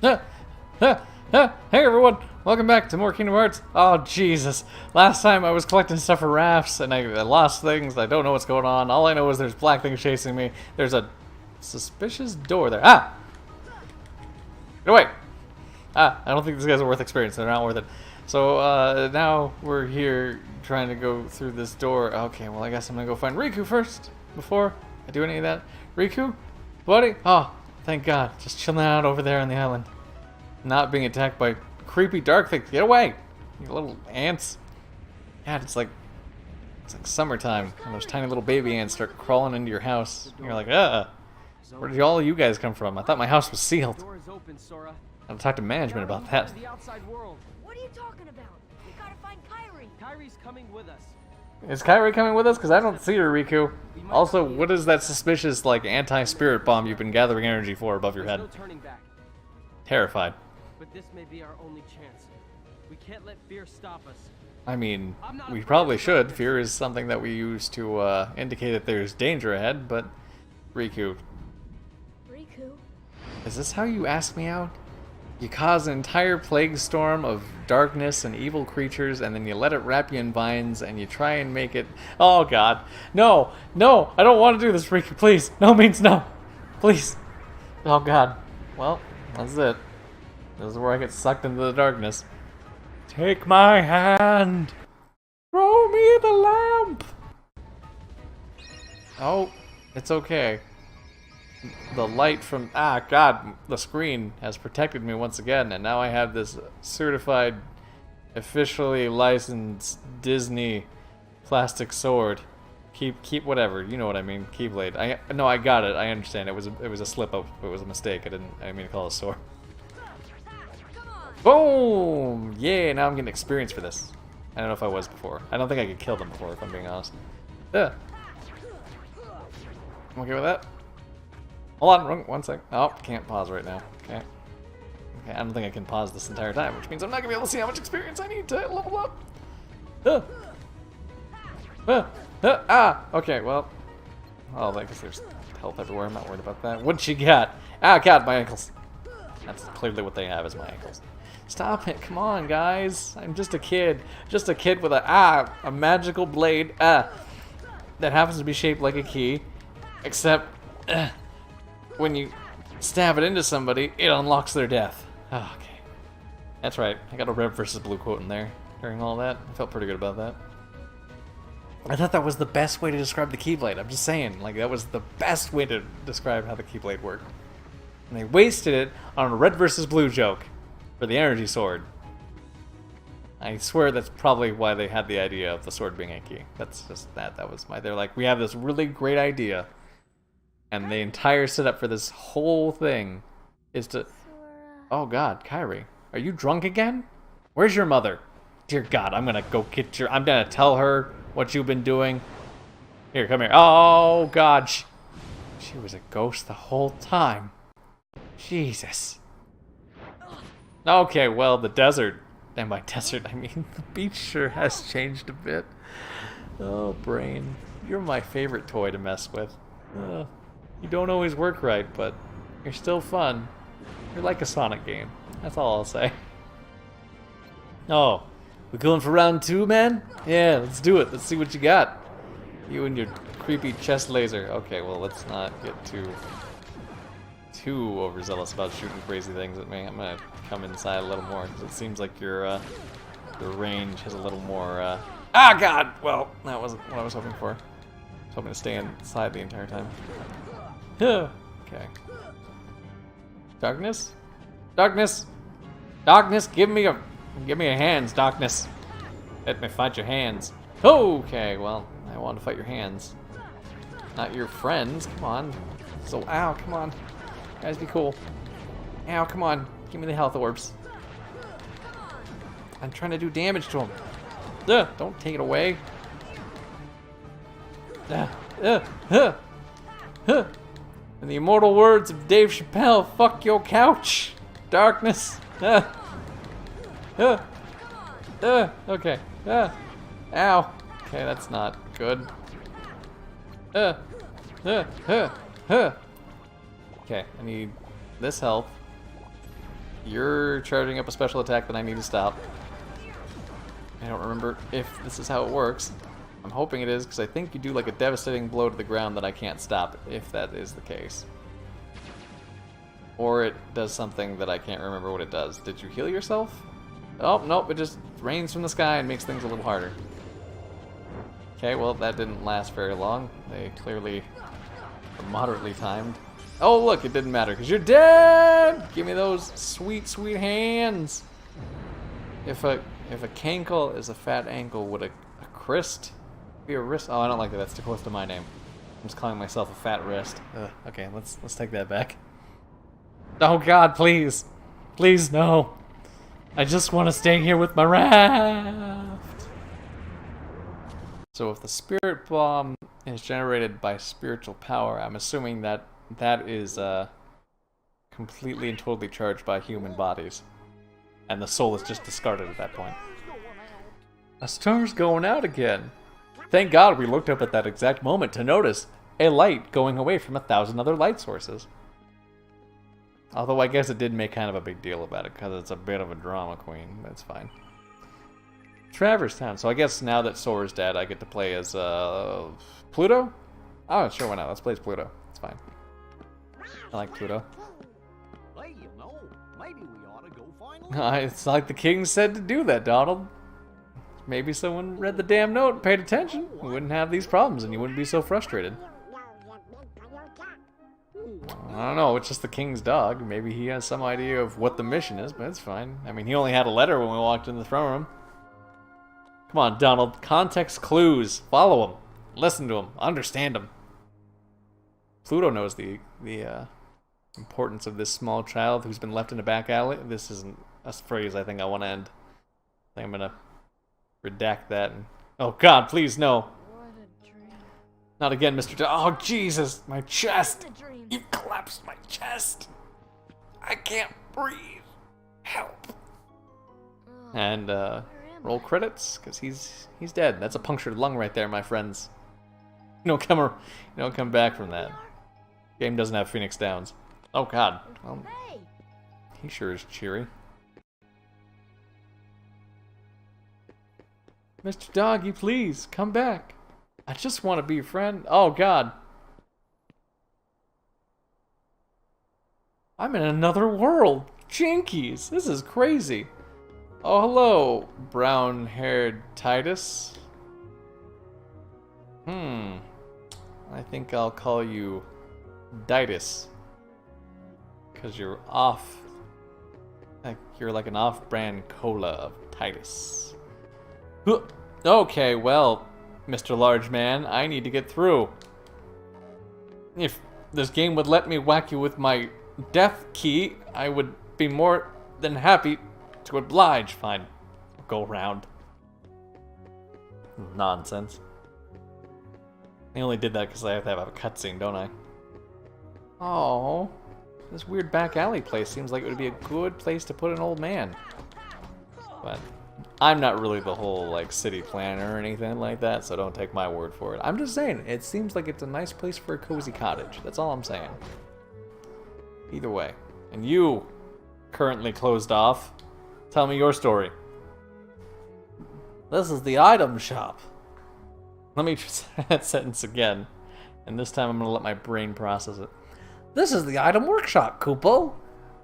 Hey everyone, welcome back to more Kingdom Hearts. Oh Jesus, last time I was collecting stuff for rafts and I lost things. I don't know what's going on. All I know is there's black things chasing me. There's a suspicious door there. Ah! Get away! Ah, I don't think these guys are worth experience. They're not worth it. So now we're here trying to go through this door. Okay, well I guess I'm gonna go find Riku first before I do any of that. Riku? Buddy? Oh, thank God. Just chilling out over there on the island. Not being attacked by creepy dark things. Get away! You little ants. God, it's like summertime when those tiny little baby ants start crawling into your house. And you're like, where did all you guys come from? I thought my house was sealed. I'll talk to management about that. What are you talking about? We gotta find Kairi. Kairi's coming with us. Is Kairi coming with us? Because I don't see her, Riku. Also, what is that suspicious, like, anti-spirit bomb you've been gathering energy for above your head? No turning back. Terrified. But this may be our only chance. We can't let fear stop us. I mean, we probably should. Fear is something that we use to indicate that there's danger ahead, but... Riku. Riku? Is this how you ask me out? You cause an entire plague storm of darkness and evil creatures, and then you let it wrap you in vines, and you try and make it... Oh, God. No! No! I don't want to do this, Riku. Please. No means no. Please. Oh, God. Well, that's it. This is where I get sucked into the darkness. Take my hand! Throw me the lamp! Oh, it's okay. The light from... Ah, God, the screen has protected me once again, and now I have this certified, officially licensed Disney plastic sword. Keep whatever, you know what I mean. Keyblade. No, I got it. I understand. It was a slip up. It was a mistake. I didn't mean to call it a sword. Boom! Yeah, now I'm getting experience for this. I don't know if I was before. I don't think I could kill them before, if I'm being honest. I'm okay with that. Hold on, one sec. Oh, can't pause right now. Okay. Okay, I don't think I can pause this entire time, which means I'm not gonna be able to see how much experience I need to level up. Okay, well. Oh, I guess there's health everywhere. I'm not worried about that. What'd she got? Ah, God, my ankles. That's clearly what they have, is my ankles. Stop it, come on, guys. I'm just a kid. Just a kid with a magical blade, that happens to be shaped like a key. Except, when you stab it into somebody, it unlocks their death. Oh, okay. That's right, I got a red versus blue quote in there during all that. I felt pretty good about that. I thought that was the best way to describe the Keyblade. I'm just saying, like, that was the best way to describe how the Keyblade worked. And they wasted it on a red versus blue joke for the energy sword. I swear that's probably why they had the idea of the sword being a key. That's just that. That was my... They're like, we have this really great idea. And the entire setup for this whole thing is to... Oh, God, Kairi. Are you drunk again? Where's your mother? Dear God, I'm gonna go get your... I'm gonna tell her what you've been doing. Here, come here. Oh, God. She was a ghost the whole time. Jesus. Okay, well, the desert, and by desert I mean the beach sure has changed a bit. Oh, brain. You're my favorite toy to mess with. You don't always work right, but you're still fun. You're like a Sonic game. That's all I'll say. Oh, we going for round 2, man? Yeah, let's do it. Let's see what you got. You and your creepy chest laser. Okay, well, let's not get too overzealous about shooting crazy things at me. I'm gonna come inside a little more because it seems like your range has a little more. Ah, God! Well, that wasn't what I was hoping for. I was hoping to stay inside the entire time. Okay. Darkness, darkness, darkness! Give me a hands, darkness. Let me fight your hands. Okay, well, I want to fight your hands, not your friends. Come on. So, ow! Come on. Guys, be cool. Ow, come on. Give me the health orbs. I'm trying to do damage to him. Don't take it away. In the immortal words of Dave Chappelle, fuck your couch, darkness. Okay. Ow. Okay, that's not good. Okay, I need this health. You're charging up a special attack that I need to stop. I don't remember if this is how it works. I'm hoping it is, because I think you do like a devastating blow to the ground that I can't stop, if that is the case. Or it does something that I can't remember what it does. Did you heal yourself? Oh, nope, it just rains from the sky and makes things a little harder. Okay, well, that didn't last very long. They clearly are moderately timed. Oh, look, it didn't matter, because you're dead! Give me those sweet, sweet hands! If a cankle is a fat ankle, would a crist be a wrist? Oh, I don't like that. That's too close to my name. I'm just calling myself a fat wrist. Okay, let's take that back. Oh God, please, please no! I just want to stay here with my raft. So if the spirit bomb is generated by spiritual power, I'm assuming that that is completely and totally charged by human bodies, and the soul is just discarded at that point. A star's going out again. Thank God we looked up at that exact moment to notice a light going away from 1,000 other light sources. Although I guess it did make kind of a big deal about it, because it's a bit of a drama queen. That's fine. Traverse Town. So I guess now that Sora's dead, I get to play as Pluto? Oh, sure, why not? Let's play as Pluto. It's fine. I like Pluto. Hey, you know, maybe we ought to go find It's like the king said to do that, Donald. Maybe someone read the damn note and paid attention. We wouldn't have these problems and you wouldn't be so frustrated. I don't know, it's just the king's dog. Maybe he has some idea of what the mission is, but it's fine. I mean, he only had a letter when we walked in the throne room. Come on, Donald. Context clues. Follow him. Listen to him. Understand him. Pluto knows the importance of this small child who's been left in a back alley. This isn't a phrase I think I want to end. I think I'm going to redact that. And, oh, God, please, no. Not again, Mr. Oh, Jesus, my chest. You collapsed my chest. I can't breathe. Help. And, roll credits, because he's dead. That's a punctured lung right there, my friends. You don't come back from that. Game doesn't have Phoenix Downs. Oh, God. Well, he sure is cheery. Mr. Doggy, please, come back. I just want to be your friend. Oh, God. I'm in another world. Jinkies, this is crazy. Oh, hello, brown-haired Titus. I think I'll call you Titus. Because you're off. You're like an off-brand cola of Titus. Okay, well, Mr. Large Man, I need to get through. If this game would let me whack you with my death key, I would be more than happy to oblige. Fine. Go around. Nonsense. I only did that because I have to have a cutscene, don't I? Oh, this weird back alley place seems like it would be a good place to put an old man. But I'm not really the whole like city planner or anything like that, so don't take my word for it. I'm just saying, it seems like it's a nice place for a cozy cottage. That's all I'm saying. Either way. And you, currently closed off, tell me your story. This is the item shop. Let me try that sentence again. And this time I'm going to let my brain process it. This is the item workshop, Koopo.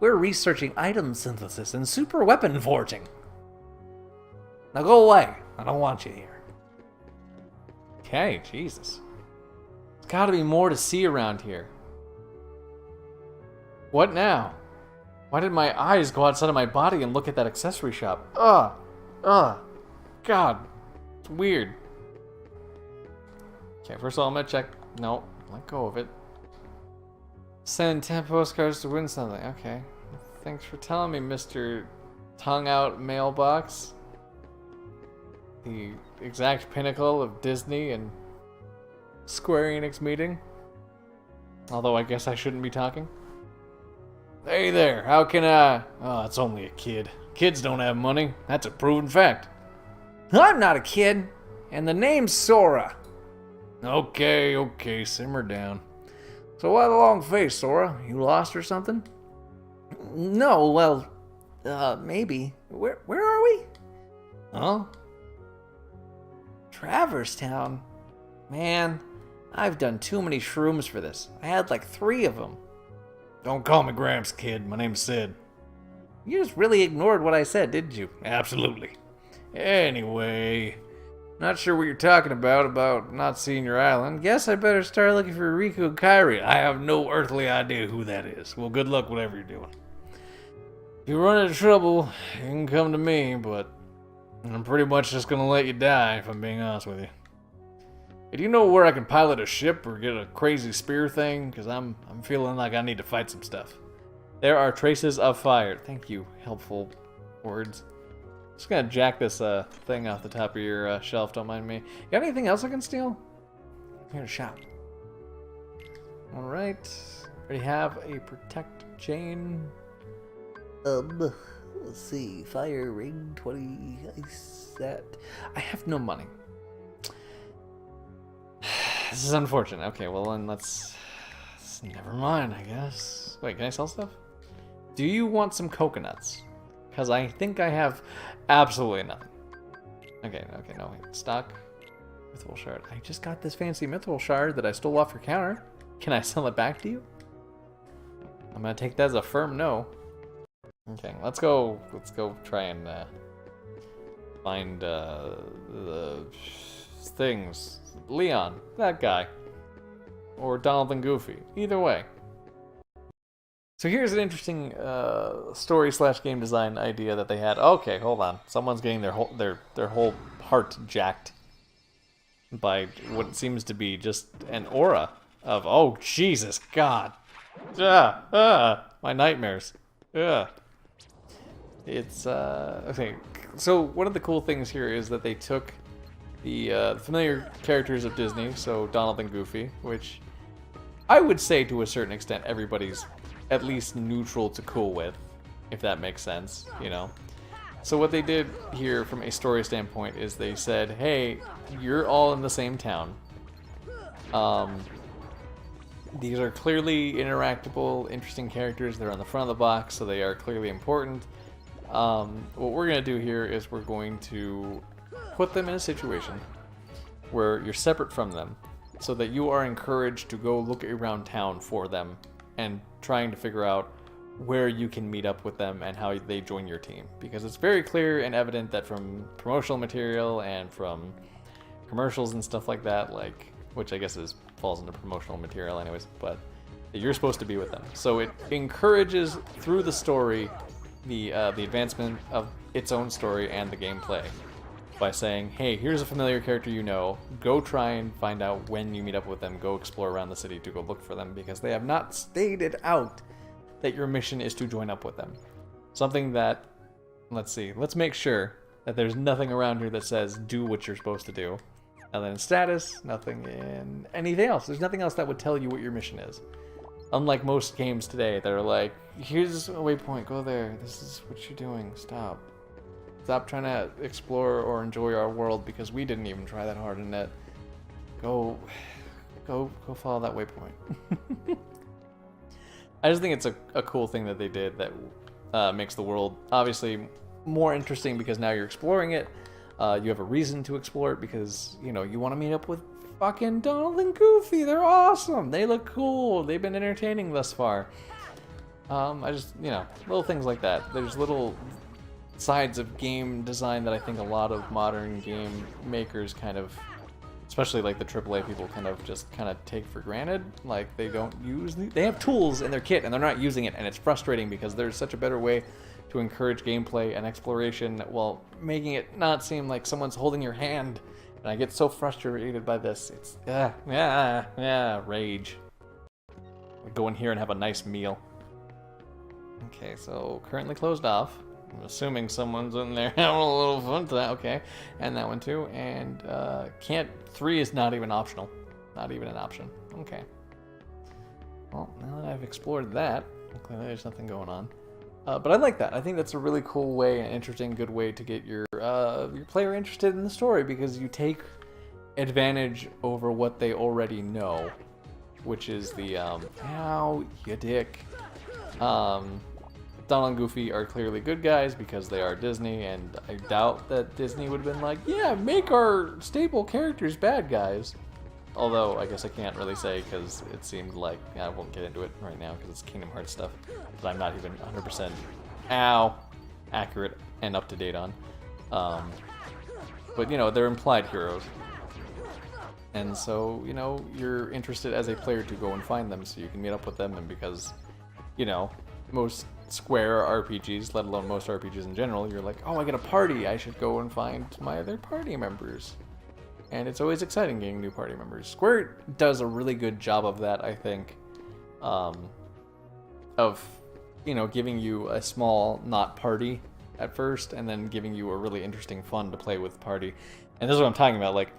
We're researching item synthesis and super weapon forging. Now go away. I don't want you here. Okay, Jesus. There's got to be more to see around here. What now? Why did my eyes go outside of my body and look at that accessory shop? God. It's weird. Okay, first of all, I'm gonna check. No, let go of it. Send 10 postcards to win something. Okay. Thanks for telling me, Mr. Tongue Out Mailbox. The exact pinnacle of Disney and Square Enix meeting. Although I guess I shouldn't be talking. Hey there, how can I... Oh, it's only a kid. Kids don't have money. That's a proven fact. I'm not a kid, and the name's Sora. Okay, simmer down. So why the long face, Sora? You lost or something? No, well, Maybe. Where are we? Huh? Traverse Town? Man, I've done too many shrooms for this. I had like 3 of them. Don't call me Gramps, kid. My name's Sid. You just really ignored what I said, didn't you? Absolutely. Anyway, not sure what you're talking about not seeing your island. Guess I better start looking for Riku and Kairi. I have no earthly idea who that is. Well, good luck whatever you're doing. If you run into trouble, you can come to me, but I'm pretty much just gonna let you die, if I'm being honest with you. Hey, do you know where I can pilot a ship or get a crazy spear thing? Because I'm feeling like I need to fight some stuff. There are traces of fire. Thank you, helpful words. Just gonna jack this thing off the top of your shelf, don't mind me. You got anything else I can steal? Here's a shop. Alright. Already have a protect chain. Let's see. Fire ring 20 ice set. I have no money. This is unfortunate. Okay, well then let's never mind, I guess. Wait, can I sell stuff? Do you want some coconuts? Because I think I have absolutely nothing. Okay, no, wait. Stock. Mithril shard. I just got this fancy mithril shard that I stole off your counter. Can I sell it back to you? I'm gonna take that as a firm no. Okay, let's go try and find the things. Leon, that guy. Or Donald and Goofy. Either way. So here's an interesting story / game design idea that they had. Okay, hold on. Someone's getting their whole heart jacked by what seems to be just an aura of, oh Jesus God, my nightmares. It's okay. So one of the cool things here is that they took the familiar characters of Disney, so Donald and Goofy, which I would say to a certain extent everybody's at least neutral to cool with, if that makes sense, you know. So what they did here from a story standpoint is they said, hey, you're all in the same town. These are clearly interactable, interesting characters. They're on the front of the box, so they are clearly important. What we're going to do here is we're going to put them in a situation where you're separate from them, so that you are encouraged to go look around town for them and trying to figure out where you can meet up with them and how they join your team. Because it's very clear and evident that from promotional material and from commercials and stuff like that, like, which I guess falls into promotional material anyways, but you're supposed to be with them. So it encourages through the story the advancement of its own story and the gameplay by saying, hey, here's a familiar character you know, go try and find out when you meet up with them, go explore around the city to go look for them, because they have not stated out that your mission is to join up with them. Something that, let's see, let's make sure that there's nothing around here that says do what you're supposed to do. And then status, nothing in anything else. There's nothing else that would tell you what your mission is. Unlike most games today that are like, here's a waypoint, go there, this is what you're doing, stop. Stop trying to explore or enjoy our world because we didn't even try that hard in it. Go follow that waypoint. I just think it's a cool thing that they did that makes the world obviously more interesting because now you're exploring it. You have a reason to explore it because, you know, you want to meet up with fucking Donald and Goofy. They're awesome. They look cool. They've been entertaining thus far. I just, you know, little things like that. There's little sides of game design that I think a lot of modern game makers kind of, especially like the AAA people, kind of take for granted. Like they don't use they have tools in their kit and they're not using it, and it's frustrating because there's such a better way to encourage gameplay and exploration while making it not seem like someone's holding your hand. And I get so frustrated by this. It's rage. I'll go in here and have a nice meal. Okay, so currently closed off. I'm assuming someone's in there having a little fun to that. Okay, and that one too. And can't 3 is not even optional. Not even an option. Okay. Well, now that I've explored that, clearly there's nothing going on. But I like that. I think that's a really cool way, an interesting, good way to get your player interested in the story, because you take advantage over what they already know, which is the ow, you dick, Donald and Goofy are clearly good guys because they are Disney, and I doubt that Disney would have been like, yeah, make our staple characters bad guys. Although, I guess I can't really say because it seemed like, I won't get into it right now because it's Kingdom Hearts stuff that I'm not even 100% accurate and up to date on. But, you know, they're implied heroes. And so, you know, you're interested as a player to go and find them so you can meet up with them, and because, you know, most Square RPGs, let alone most RPGs in general, you're like, oh, I get a party, I should go and find my other party members. And it's always exciting getting new party members. Square does a really good job of that, I think, of, you know, giving you a small, not party at first, and then giving you a really interesting fun to play with party. And this is what I'm talking about, like,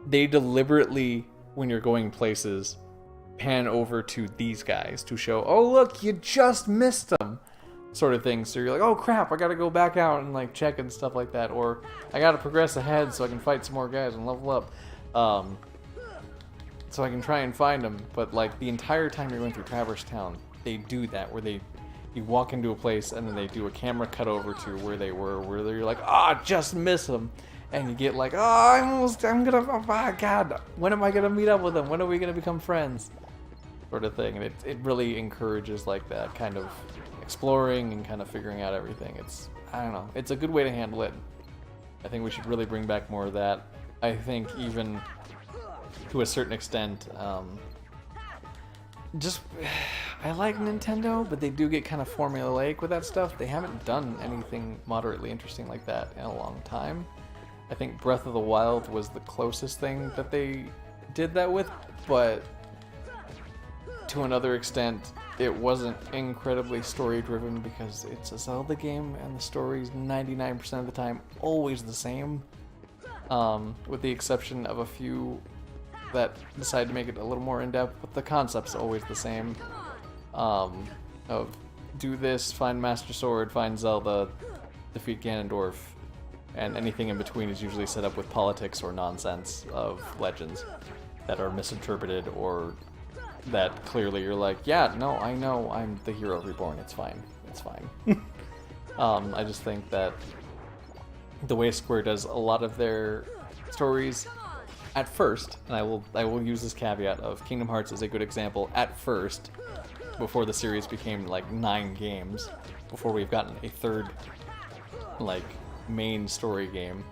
they deliberately, when you're going places, pan over to these guys to show, oh look, you just missed them, sort of thing. So you're like, oh crap, I gotta go back out and like check and stuff like that, or I gotta progress ahead so I can fight some more guys and level up, so I can try and find them. But like the entire time you're going through Traverse Town, they do that, where you walk into a place and then they do a camera cut over to where they were, where you're like, ah, just miss them. And you get like, oh, oh my god, when am I gonna meet up with them? When are we gonna become friends? Sort of thing. And it really encourages like that kind of exploring and kind of figuring out everything. I don't know, it's a good way to handle it. I think we should really bring back more of that. I think even to a certain extent, I like Nintendo, but they do get kind of formulaic with that stuff. They haven't done anything moderately interesting like that in a long time. I think Breath of the Wild was the closest thing that they did that with, but to another extent, it wasn't incredibly story-driven because it's a Zelda game and the story's 99% of the time always the same, with the exception of a few that decide to make it a little more in-depth, but the concept's always the same, of do this, find Master Sword, find Zelda, defeat Ganondorf, and anything in between is usually set up with politics or nonsense of legends that are misinterpreted, or that clearly you're like, yeah, no, I know, I'm the hero reborn, it's fine, it's fine. I just think that the way Square does a lot of their stories at first, and I will use this caveat of Kingdom Hearts is a good example at first, before the series became like 9 games, before we've gotten a third like main story game,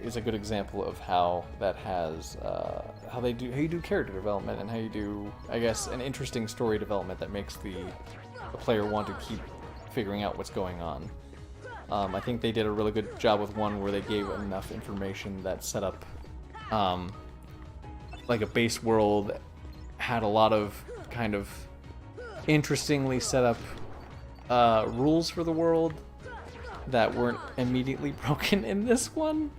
is a good example of how that has how you do character development, and how you do, I guess, an interesting story development that makes the player want to keep figuring out what's going on. I think they did a really good job with one where they gave enough information that set up like a base world, had a lot of kind of interestingly set up rules for the world that weren't immediately broken in this one.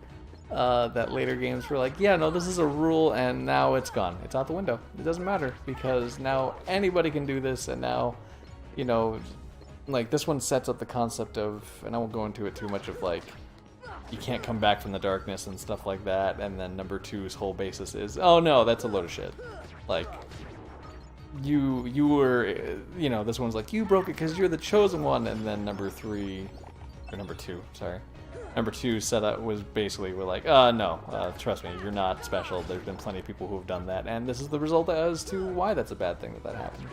That later games were like, yeah, no, this is a rule, and now it's gone. It's out the window. It doesn't matter, because now anybody can do this, and now, you know, like, this one sets up the concept of, and I won't go into it too much, of, like, you can't come back from the darkness and stuff like that, and then number 2's whole basis is, oh no, that's a load of shit. Like, you were, you know, this one's like, you broke it because you're the chosen one, and then number 2 setup was basically, we're like, no, trust me, you're not special. There's been plenty of people who have done that, and this is the result as to why that's a bad thing that happened.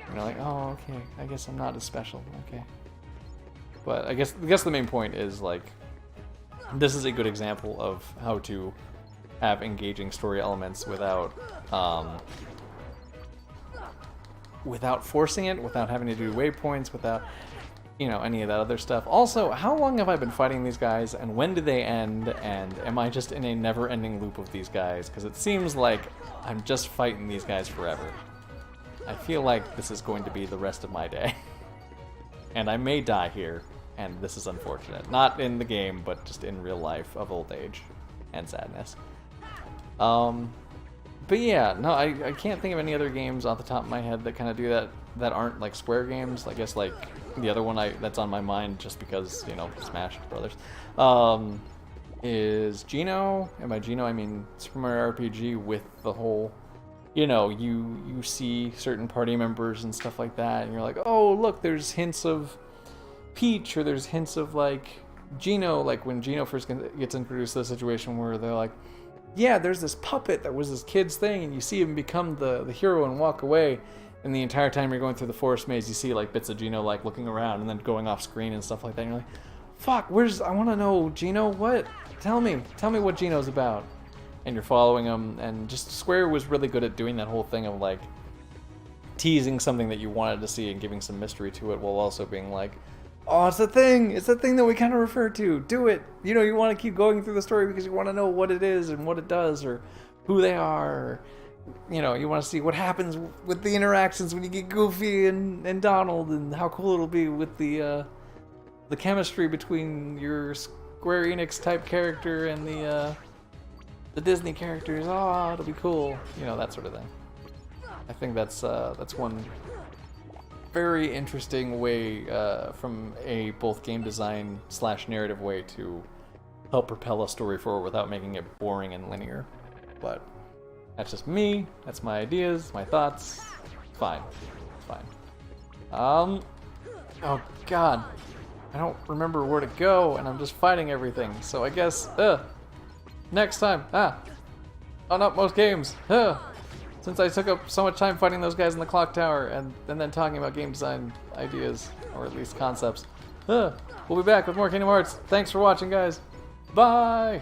And you're like, oh, okay, I guess I'm not as special, okay. But I guess the main point is, like, this is a good example of how to have engaging story elements without forcing it, without having to do waypoints, without, you know, any of that other stuff. Also, how long have I been fighting these guys, and when do they end, and am I just in a never-ending loop of these guys? Because it seems like I'm just fighting these guys forever. I feel like this is going to be the rest of my day. And I may die here, and this is unfortunate. Not in the game, but just in real life of old age and sadness. But yeah, no, I can't think of any other games off the top of my head that kind of do that aren't like Square games. I guess like the other one that's on my mind just because, you know, Smash Brothers, is Geno. And by Geno I mean Super Mario RPG with the whole you know, you see certain party members and stuff like that, and you're like, oh, look, there's hints of Peach, or there's hints of, like, Gino, like when Gino first gets introduced to the situation where they're like, yeah, there's this puppet that was this kid's thing, and you see him become the hero and walk away, and the entire time you're going through the forest maze, you see, like, bits of Gino, like, looking around and then going off screen and stuff like that, and you're like, fuck, I want to know, Gino, what? Tell me what Gino's about. And you're following him, and just Square was really good at doing that whole thing of, like, teasing something that you wanted to see and giving some mystery to it, while also being like, oh, it's a thing that we kind of refer to, do it. You know, you want to keep going through the story because you want to know what it is and what it does, or who they are, or, you know, you want to see what happens with the interactions when you get Goofy and Donald, and how cool it'll be with the chemistry between your Square Enix type character and the Disney characters. Oh, it'll be cool, you know, that sort of thing. I think that's one very interesting way from a both game design / narrative way to help propel a story forward without making it boring and linear. But that's just me. That's my ideas, my thoughts. It's fine. It's fine. Oh God, I don't remember where to go, and I'm just fighting everything. So I guess next time on UpmostGames. Since I took up so much time fighting those guys in the clock tower and then talking about game design ideas, or at least concepts. We'll be back with more Kingdom Hearts. Thanks for watching, guys. Bye!